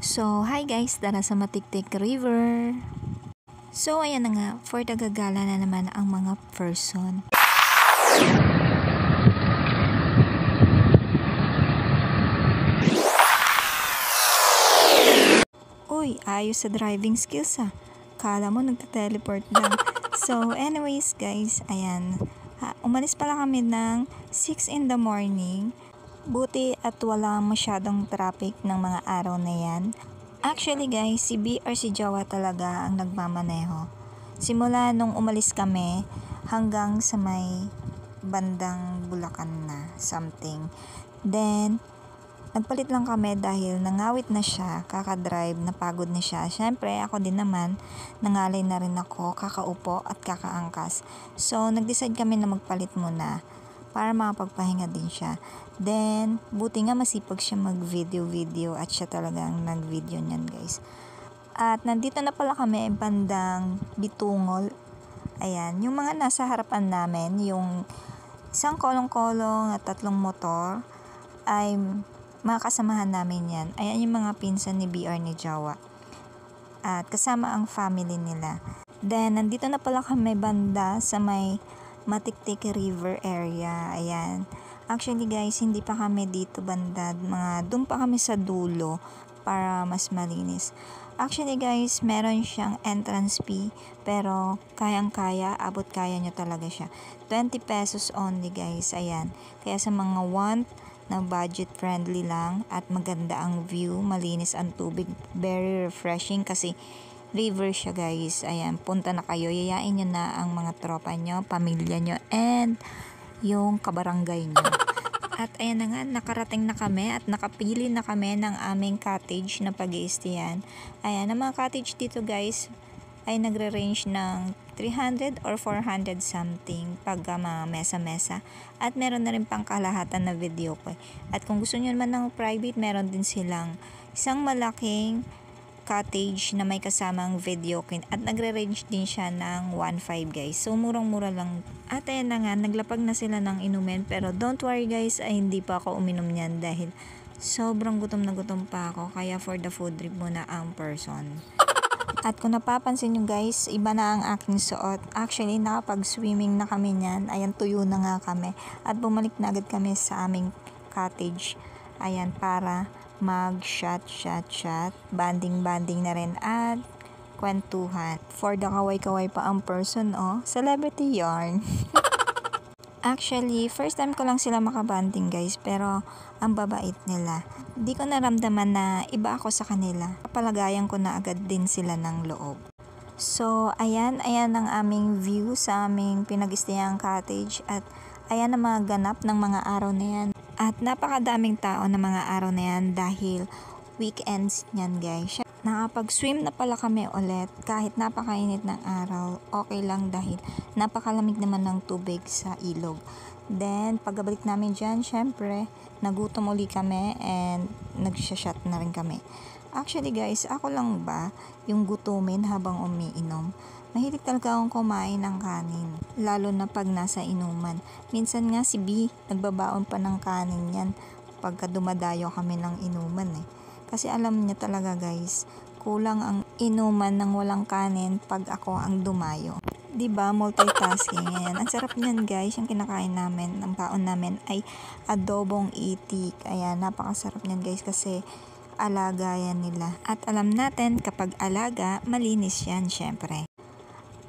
So, hi guys, tara sa Matiktik River. So, ayan na nga, for the gagala na naman ang mga person. Uy, ayos sa driving skills ah. Kala mo nagte-teleport lang. So, anyways guys, ayan. Umalis pala kami ng 6 in the morning. Buti at wala masyadong traffic ng mga araw na yan. Actually guys, si B or si Jowa talaga ang nagmamaneho. Simula nung umalis kami hanggang sa may bandang Bulacan na something. Then, nagpalit lang kami dahil nangawit na siya, kakadrive, napagod na siya. Siyempre, ako din naman, nangalay na rin ako, kakaupo at kakaangkas. So, nag-decide kami na magpalit muna para makapagpahinga din siya. Then, buti nga masipag siya mag-video at siya talagang nag-video niyan guys. At nandito na pala kami bandang Bitungol. Ayan, yung mga nasa harapan namin, yung isang kolong-kolong at 3 motor, ay mga kasamahan namin yan. Ayan yung mga pinsan ni BR ni Jawa. At kasama ang family nila. Then, nandito na pala kami banda sa may Matiktik River area. Ayan. Actually guys, hindi pa kami dito banda. Doon pa kami sa dulo para mas malinis. Actually guys, meron siyang entrance fee. Pero kayang-kaya, abot kaya nyo talaga siya. 20 pesos only guys. Ayan. Kaya sa mga want na budget friendly lang at maganda ang view, malinis ang tubig, very refreshing kasi river siya guys. Ayan, punta na kayo, yayain nyo na ang mga tropa nyo, pamilya nyo, and yung kabarangay nyo. At ayan na nga, nakarating na kami at nakapili na kami ng aming cottage na pag-i-stayan. Ayan, ang mga cottage dito guys ay nagre-range ng 300 or 400 something pag mga mesa-mesa. At meron na rin pang kalahatan na video ko. At kung gusto nyo naman ng private, meron din silang isang malaking cottage na may kasamang video at nagre-range din siya ng 1.5 guys. So murang-mura lang. At ayan na nga, naglapag na sila ng inumin, pero don't worry guys, ay hindi pa ako uminom niyan dahil sobrang gutom na gutom pa ako, kaya for the food trip muna ang person. At kung napapansin nyo guys, iba na ang aking suot. Actually, nakapag-swimming na kami niyan. Ayan, tuyo na nga kami. At bumalik na agad kami sa aming cottage. Ayan, para mag-shot, banding na rin at kwentuhan. For the kaway-kaway pa ang person, oh. Celebrity yarn. Actually, first time ko lang sila makabanding guys, pero ang babait nila. Di ko naramdaman na iba ako sa kanila. Kapalagayan ko na agad din sila ng loob. So, ayan ang aming view sa aming pinag-istayang cottage at ayan ang mga ganap ng mga araw na yan. At napakadaming tao na mga araw na yan dahil weekends niyan guys. Nakapag-swim na pala kami ulit kahit napakainit ng araw. Okay lang dahil napakalamig naman ng tubig sa ilog. Then, pagkabalik namin dyan, syempre, nagutom uli kami and nagsashot na rin kami. Actually guys, ako lang ba yung gutumin habang umiinom? Mahilig talaga akong kumain ng kanin, lalo na pag nasa inuman. Minsan nga si B, nagbabaon pa ng kanin yan pagka dumadayo kami ng inuman eh. Kasi alam niya talaga guys, kulang ang inuman ng walang kanin pag ako ang dumayo. Diba, multitasking yan. Ang sarap niyan guys, yung kinakain namin, ang baon namin ay adobong itik. Ayan, napakasarap niyan guys kasi alaga yan nila. At alam natin, kapag alaga, malinis yan syempre.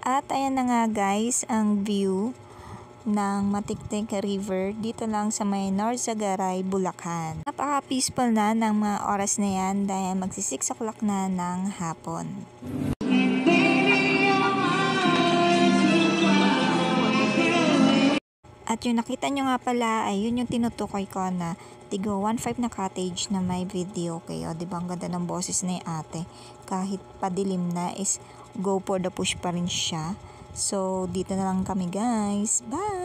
At ayan na nga guys, ang view ng Matiktik River dito lang sa may Norzagaray, Bulacan. Napaka-peaceful na ng mga oras na yan dahil magsi-6 o'clock na ng hapon. At yung nakita nyo nga pala ay yun yung tinutukoy ko na Tigo 1.5 na cottage na may video kayo. Diba ang ganda ng boses ni ate. Kahit padilim na is go for the push pa rin siya. So dito na lang kami guys. Bye!